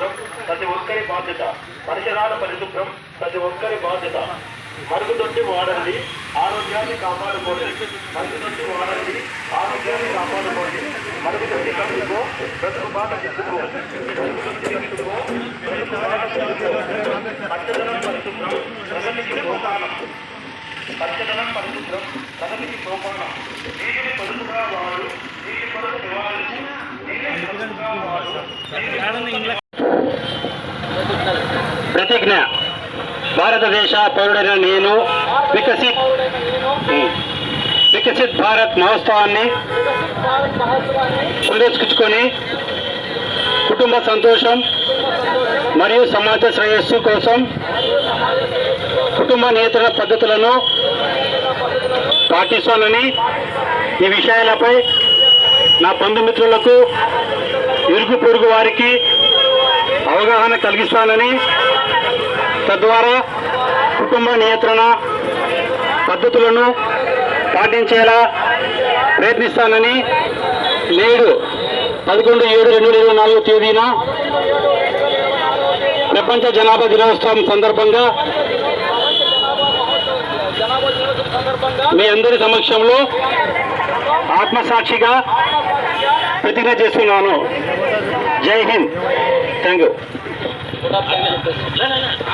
పరిశుభ్రం ప్రతి ఒక్కరి బాధ్యత. పరిసరాల పరిశుభ్రం ప్రతి ఒక్కరి బాధ్యత. మరుగుదొడ్డి వాడండి, ఆరోగ్యాన్ని కాపాడుకోండి. మరుగుదొడ్డి వాడండి, ఆరోగ్యాన్ని కాపాడుకోండి. మరుగుదొడ్డి కట్టుకో, బ్రతుకు బాట చెప్పుకో. పచ్చదనం పరిశుభ్రం ప్రగతికి సోపానం. పచ్చదనం పరిశుభ్రం ప్రగతికి సోపానం. నీటిని పొదుపుగా వాడు, నీటి కొరకు నివారించి, నీటిని పొదుపుగా వాడు. ప్రతిజ్ఞ. భారతదేశ పౌరుడైన నేను వికసిత్ భారత్ మహోత్సవాన్ని పురస్కరించుకొని కుటుంబ సంతోషం మరియు సమాజ శ్రేయస్సు కోసం కుటుంబ నియంత్రణ పద్ధతులను పాటిస్తానని ఈ విషయాలపై నా బంధుమిత్రులకు ఇరుగు పొరుగు వారికి అవగాహన కలిగిస్తానని, తద్వారా కుటుంబ నియంత్రణ పద్ధతులను పాటించేలా ప్రయత్నిస్తానని నేడు 11/7/2024 తేదీన ప్రపంచ జనాభా దినోత్సవం సందర్భంగా మీ అందరి సమక్షంలో ఆత్మసాక్షిగా ప్రతిజ్ఞ చేస్తున్నాను. జై హింద్. Thank you.